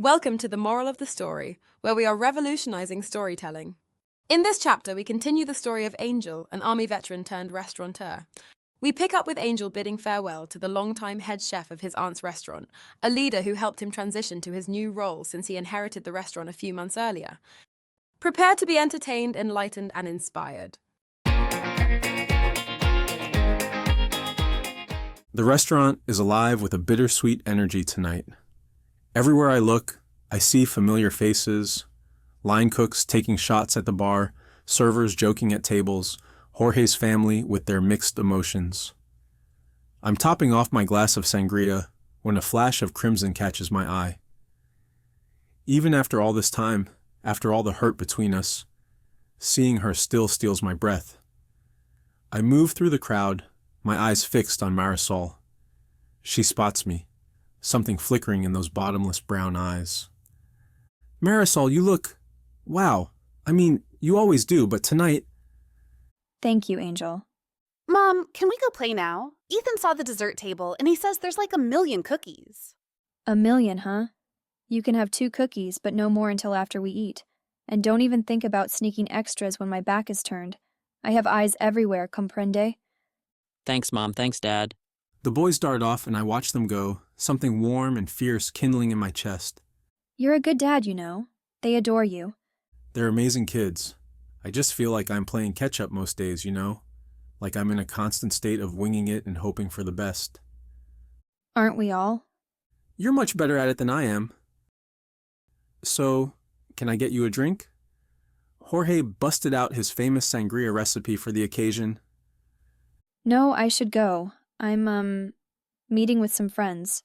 Welcome to the moral of the story, where we are revolutionizing storytelling. In this chapter, we continue the story of Angel, an army veteran turned restaurateur. We pick up with Angel bidding farewell to the longtime head chef of his aunt's restaurant, a leader who helped him transition to his new role since he inherited the restaurant a few months earlier. Prepare to be entertained, enlightened, and inspired. The restaurant is alive with a bittersweet energy tonight. Everywhere I look, I see familiar faces, line cooks taking shots at the bar, servers joking at tables, Jorge's family with their mixed emotions. I'm topping off my glass of sangria when a flash of crimson catches my eye. Even after all this time, after all the hurt between us, seeing her still steals my breath. I move through the crowd, my eyes fixed on Marisol. She spots me, something flickering in those bottomless brown eyes. Marisol, you look... wow. I mean, you always do, but tonight... Thank you, Angel. Mom, can we go play now? Ethan saw the dessert table, and he says there's like 1,000,000 cookies. 1,000,000, huh? You can have 2 cookies, but no more until after we eat. And don't even think about sneaking extras when my back is turned. I have eyes everywhere, comprende? Thanks, Mom. Thanks, Dad. The boys dart off and I watch them go, something warm and fierce kindling in my chest. You're a good dad, you know. They adore you. They're amazing kids. I just feel like I'm playing catch-up most days, you know? Like I'm in a constant state of winging it and hoping for the best. Aren't we all? You're much better at it than I am. So, can I get you a drink? Jorge busted out his famous sangria recipe for the occasion. No, I should go. I'm, meeting with some friends.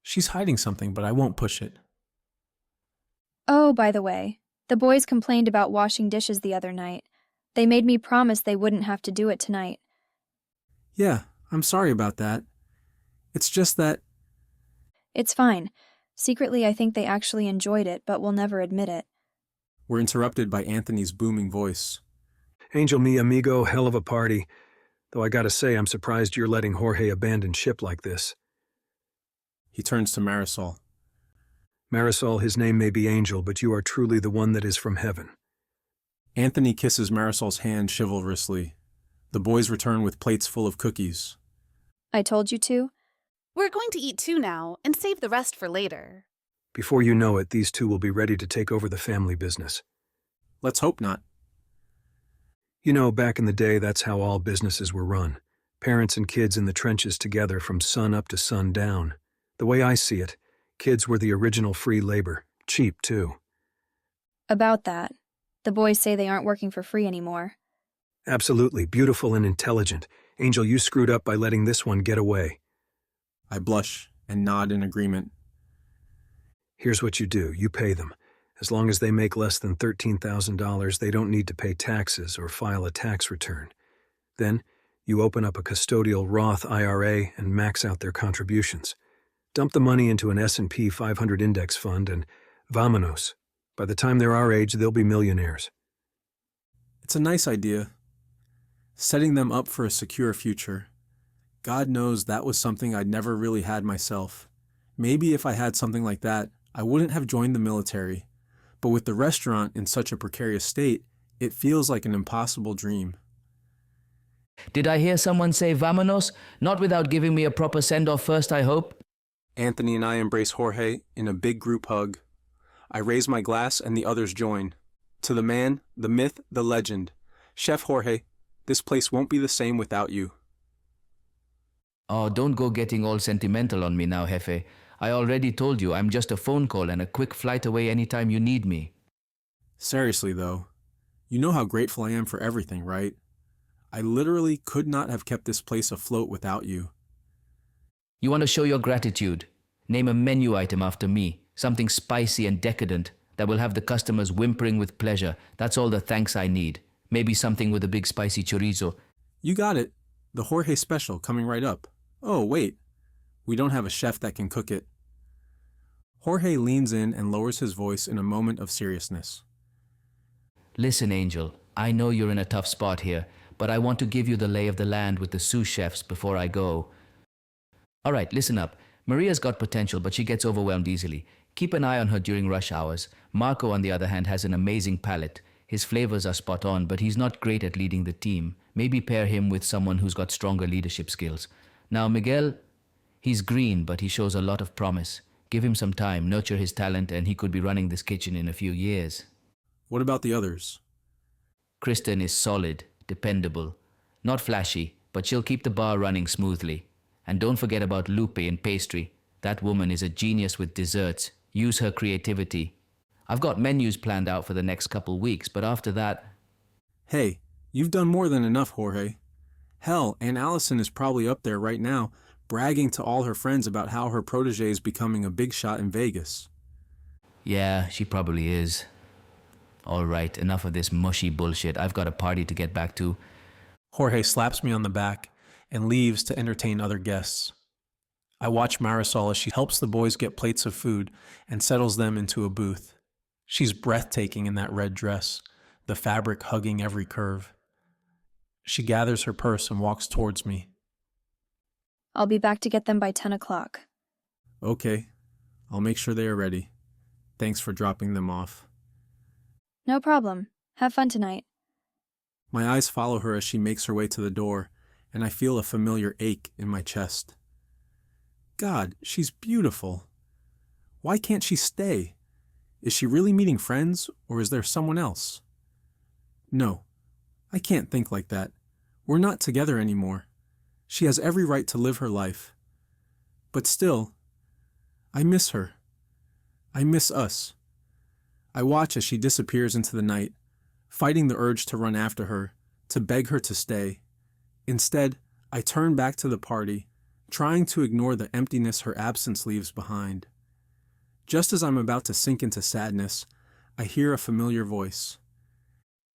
She's hiding something, but I won't push it. Oh, by the way, the boys complained about washing dishes the other night. They made me promise they wouldn't have to do it tonight. Yeah, I'm sorry about that. It's just that... It's fine. Secretly, I think they actually enjoyed it, but will never admit it. We're interrupted by Anthony's booming voice. Angel, mi amigo, hell of a party. Though I gotta say, I'm surprised you're letting Jorge abandon ship like this. He turns to Marisol. Marisol, his name may be Angel, but you are truly the one that is from heaven. Anthony kisses Marisol's hand chivalrously. The boys return with plates full of cookies. I told you to? We're going to eat 2 now and save the rest for later. Before you know it, these 2 will be ready to take over the family business. Let's hope not. You know, back in the day, that's how all businesses were run. Parents and kids in the trenches together from sun up to sun down. The way I see it, kids were the original free labor. Cheap, too. About that. The boys say they aren't working for free anymore. Absolutely. Beautiful and intelligent. Angel, you screwed up by letting this one get away. I blush and nod in agreement. Here's what you do. You pay them. As long as they make less than $13,000, they don't need to pay taxes or file a tax return. Then, you open up a custodial Roth IRA and max out their contributions. Dump the money into an S&P 500 index fund and vamonos. By the time they're our age, they'll be millionaires. It's a nice idea. Setting them up for a secure future. God knows that was something I'd never really had myself. Maybe if I had something like that, I wouldn't have joined the military. But with the restaurant in such a precarious state, it feels like an impossible dream. Did I hear someone say vamonos? Not without giving me a proper send-off first, I hope? Anthony and I embrace Jorge in a big group hug. I raise my glass and the others join. To the man, the myth, the legend. Chef Jorge, this place won't be the same without you. Oh, don't go getting all sentimental on me now, Jefe. I already told you I'm just a phone call and a quick flight away anytime you need me. Seriously, though, you know how grateful I am for everything, right? I literally could not have kept this place afloat without you. You want to show your gratitude? Name a menu item after me, something spicy and decadent that will have the customers whimpering with pleasure. That's all the thanks I need. Maybe something with a big spicy chorizo. You got it. The Jorge special coming right up. Oh, wait. We don't have a chef that can cook it. Jorge leans in and lowers his voice in a moment of seriousness. Listen, Angel, I know you're in a tough spot here, but I want to give you the lay of the land with the sous chefs before I go. All right, listen up. Maria's got potential, but she gets overwhelmed easily. Keep an eye on her during rush hours. Marco, on the other hand, has an amazing palate. His flavors are spot on, but he's not great at leading the team. Maybe pair him with someone who's got stronger leadership skills. Now, Miguel, he's green, but he shows a lot of promise. Give him some time, nurture his talent, and he could be running this kitchen in a few years. What about the others? Kristen is solid, dependable. Not flashy, but she'll keep the bar running smoothly. And don't forget about Lupe in pastry. That woman is a genius with desserts. Use her creativity. I've got menus planned out for the next couple weeks, but after that... Hey, you've done more than enough, Jorge. Hell, Aunt Allison is probably up there right now, bragging to all her friends about how her protege is becoming a big shot in Vegas. Yeah, she probably is. All right, enough of this mushy bullshit. I've got a party to get back to. Jorge slaps me on the back and leaves to entertain other guests. I watch Marisol as she helps the boys get plates of food and settles them into a booth. She's breathtaking in that red dress, the fabric hugging every curve. She gathers her purse and walks towards me. I'll be back to get them by 10 o'clock. Okay, I'll make sure they are ready. Thanks for dropping them off. No problem. Have fun tonight. My eyes follow her as she makes her way to the door, and I feel a familiar ache in my chest. God, she's beautiful. Why can't she stay? Is she really meeting friends, or is there someone else? No, I can't think like that. We're not together anymore. She has every right to live her life. But still, I miss her. I miss us. I watch as she disappears into the night, fighting the urge to run after her, to beg her to stay. Instead, I turn back to the party, trying to ignore the emptiness her absence leaves behind. Just as I'm about to sink into sadness, I hear a familiar voice.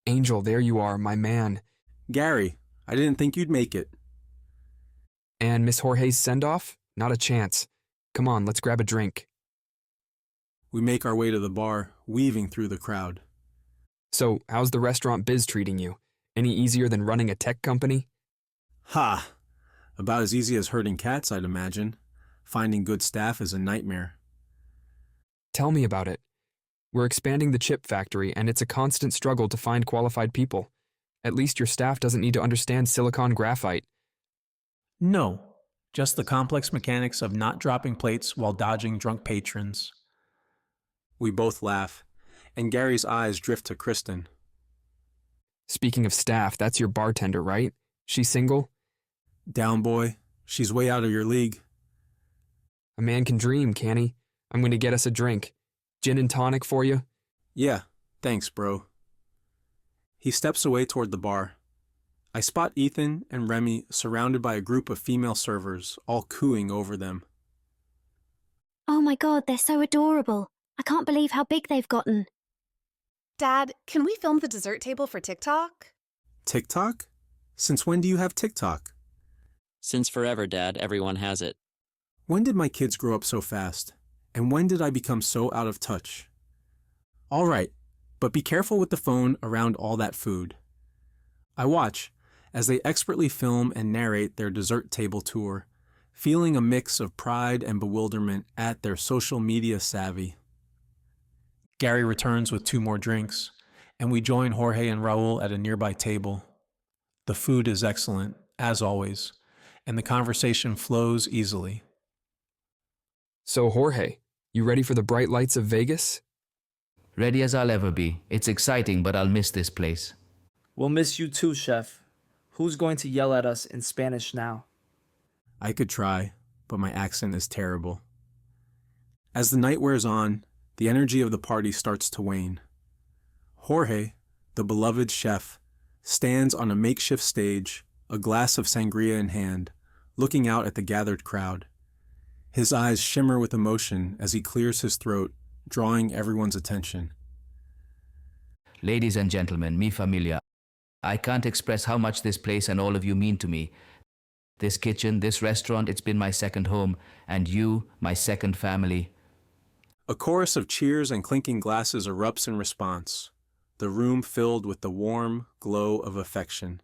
Angel, there you are, my man. Gary, I didn't think you'd make it. And Miss Jorge's send-off? Not a chance. Come on, let's grab a drink. We make our way to the bar, weaving through the crowd. So, how's the restaurant biz treating you? Any easier than running a tech company? Ha! About as easy as herding cats, I'd imagine. Finding good staff is a nightmare. Tell me about it. We're expanding the chip factory, and it's a constant struggle to find qualified people. At least your staff doesn't need to understand silicon graphite. No, just the complex mechanics of not dropping plates while dodging drunk patrons. We both laugh, and Gary's eyes drift to Kristen. Speaking of staff, that's your bartender, right? She's single? Down, boy. She's way out of your league. A man can dream, can't he? I'm going to get us a drink. Gin and tonic for you? Yeah, thanks, bro. He steps away toward the bar. I spot Ethan and Remy surrounded by a group of female servers, all cooing over them. Oh my god, they're so adorable. I can't believe how big they've gotten. Dad, can we film the dessert table for TikTok? TikTok? Since when do you have TikTok? Since forever, Dad. Everyone has it. When did my kids grow up so fast? And when did I become so out of touch? All right, but be careful with the phone around all that food. I watch as they expertly film and narrate their dessert table tour, feeling a mix of pride and bewilderment at their social media savvy. Gary returns with 2 more drinks, and we join Jorge and Raul at a nearby table. The food is excellent, as always, and the conversation flows easily. So, Jorge, you ready for the bright lights of Vegas? Ready as I'll ever be. It's exciting, but I'll miss this place. We'll miss you too, Chef. Who's going to yell at us in Spanish now? I could try, but my accent is terrible. As the night wears on, the energy of the party starts to wane. Jorge, the beloved chef, stands on a makeshift stage, a glass of sangria in hand, looking out at the gathered crowd. His eyes shimmer with emotion as he clears his throat, drawing everyone's attention. Ladies and gentlemen, mi familia, I can't express how much this place and all of you mean to me. This kitchen, this restaurant, it's been my second home, and you, my second family. A chorus of cheers and clinking glasses erupts in response, the room filled with the warm glow of affection.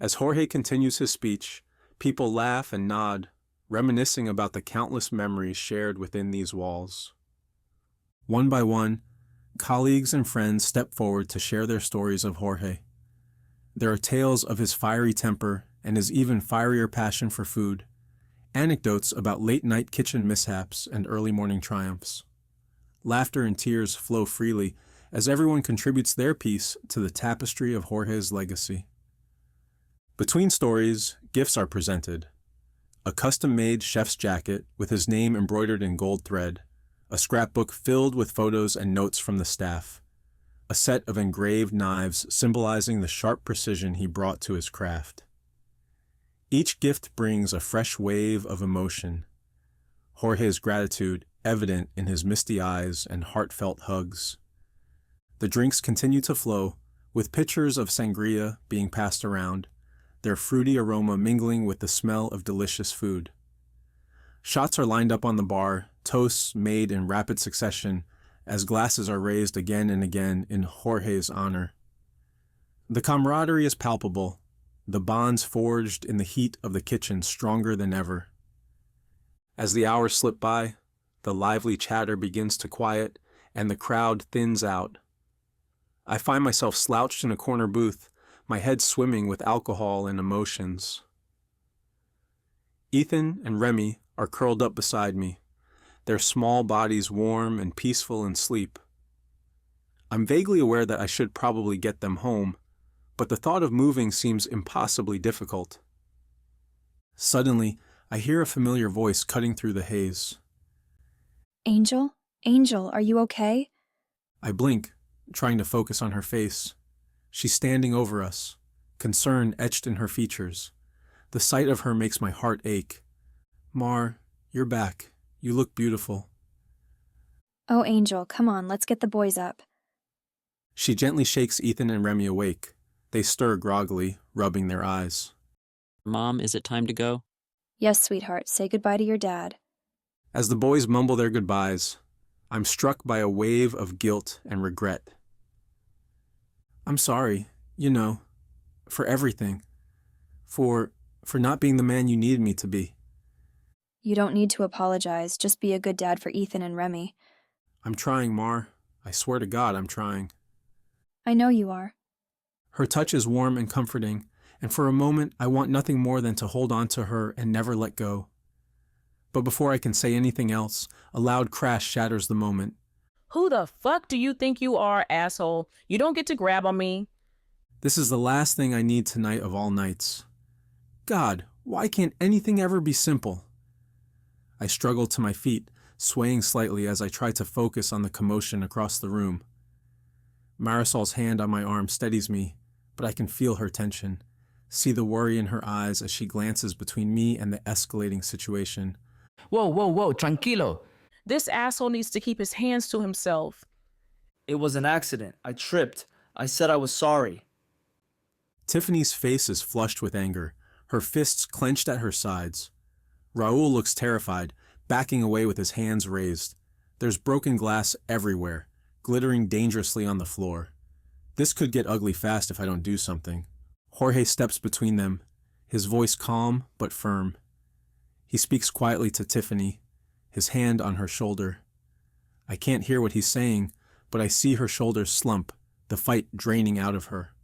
As Jorge continues his speech, people laugh and nod, reminiscing about the countless memories shared within these walls. One by one, colleagues and friends step forward to share their stories of Jorge. There are tales of his fiery temper and his even fierier passion for food, anecdotes about late-night kitchen mishaps and early morning triumphs. Laughter and tears flow freely as everyone contributes their piece to the tapestry of Jorge's legacy. Between stories, gifts are presented. A custom-made chef's jacket with his name embroidered in gold thread, a scrapbook filled with photos and notes from the staff, a set of engraved knives symbolizing the sharp precision he brought to his craft. Each gift brings a fresh wave of emotion, Jorge's gratitude evident in his misty eyes and heartfelt hugs. The drinks continue to flow, with pitchers of sangria being passed around, their fruity aroma mingling with the smell of delicious food. Shots are lined up on the bar, toasts made in rapid succession as glasses are raised again and again in Jorge's honor. The camaraderie is palpable, the bonds forged in the heat of the kitchen stronger than ever. As the hours slip by, the lively chatter begins to quiet and the crowd thins out. I find myself slouched in a corner booth, my head swimming with alcohol and emotions. Ethan and Remy are curled up beside me, their small bodies warm and peaceful in sleep. I'm vaguely aware that I should probably get them home, but the thought of moving seems impossibly difficult. Suddenly, I hear a familiar voice cutting through the haze. Angel? Angel, are you okay? I blink, trying to focus on her face. She's standing over us, concern etched in her features. The sight of her makes my heart ache. Mar, you're back. You look beautiful. Oh, Angel, come on, let's get the boys up. She gently shakes Ethan and Remy awake. They stir groggily, rubbing their eyes. Mom, is it time to go? Yes, sweetheart, say goodbye to your dad. As the boys mumble their goodbyes, I'm struck by a wave of guilt and regret. I'm sorry, for everything. For not being the man you needed me to be. You don't need to apologize, just be a good dad for Ethan and Remy. I'm trying, Mar. I swear to God, I'm trying. I know you are. Her touch is warm and comforting, and for a moment I want nothing more than to hold on to her and never let go. But before I can say anything else, a loud crash shatters the moment. Who the fuck do you think you are, asshole? You don't get to grab on me. This is the last thing I need tonight of all nights. God, why can't anything ever be simple? I struggle to my feet, swaying slightly as I try to focus on the commotion across the room. Marisol's hand on my arm steadies me, but I can feel her tension, see the worry in her eyes as she glances between me and the escalating situation. Whoa, tranquilo. This asshole needs to keep his hands to himself. It was an accident. I tripped. I said I was sorry. Tiffany's face is flushed with anger, her fists clenched at her sides. Raul looks terrified, backing away with his hands raised. There's broken glass everywhere, glittering dangerously on the floor. This could get ugly fast if I don't do something. Jorge steps between them, his voice calm but firm. He speaks quietly to Tiffany, his hand on her shoulder. I can't hear what he's saying, but I see her shoulders slump, the fight draining out of her.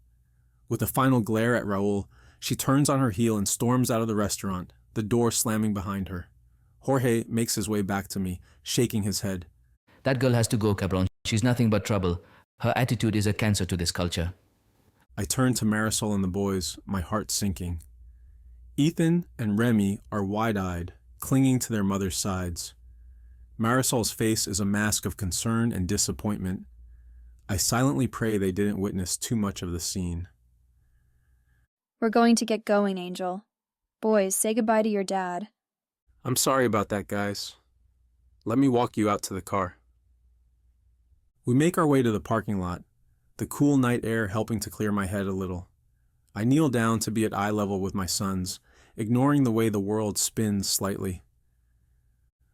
With a final glare at Raul, she turns on her heel and storms out of the restaurant, the door slamming behind her. Jorge makes his way back to me, shaking his head. That girl has to go, cabron. She's nothing but trouble. Her attitude is a cancer to this culture. I turn to Marisol and the boys, my heart sinking. Ethan and Remy are wide-eyed, clinging to their mother's sides. Marisol's face is a mask of concern and disappointment. I silently pray they didn't witness too much of the scene. We're going to get going, Angel. Boys, say goodbye to your dad. I'm sorry about that, guys. Let me walk you out to the car. We make our way to the parking lot, the cool night air helping to clear my head a little. I kneel down to be at eye level with my sons, ignoring the way the world spins slightly.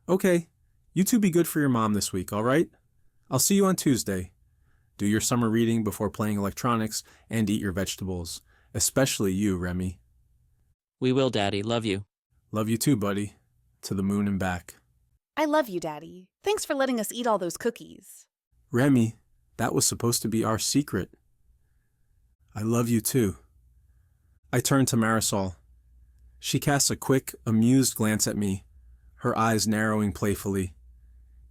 Okay, you two be good for your mom this week, all right? I'll see you on Tuesday. Do your summer reading before playing electronics and eat your vegetables, especially you, Remy. We will, Daddy. Love you. Love you too, buddy. To the moon and back. I love you, Daddy. Thanks for letting us eat all those cookies. Remy, that was supposed to be our secret. I love you too. I turn to Marisol. She casts a quick, amused glance at me, her eyes narrowing playfully.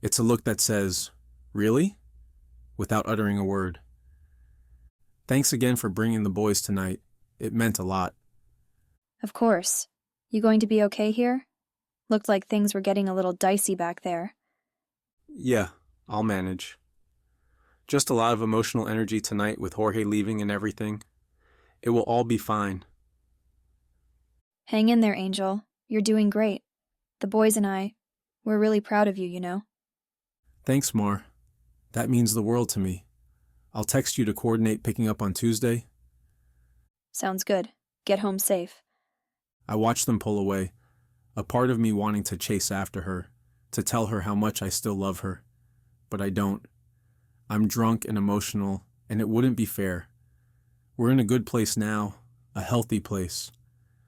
It's a look that says, "Really?" without uttering a word. Thanks again for bringing the boys tonight. It meant a lot. Of course. You going to be okay here? Looked like things were getting a little dicey back there. Yeah, I'll manage. Just a lot of emotional energy tonight with Jorge leaving and everything. It will all be fine. Hang in there, Angel. You're doing great. The boys and we're really proud of you, you know. Thanks, Mar. That means the world to me. I'll text you to coordinate picking up on Tuesday. Sounds good. Get home safe. I watch them pull away, a part of me wanting to chase after her, to tell her how much I still love her. But I don't. I'm drunk and emotional, and it wouldn't be fair. We're in a good place now, a healthy place.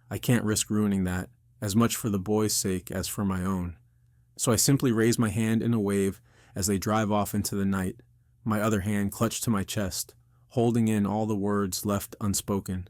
I can't risk ruining that, as much for the boys' sake as for my own. So I simply raise my hand in a wave as they drive off into the night, my other hand clutched to my chest, holding in all the words left unspoken.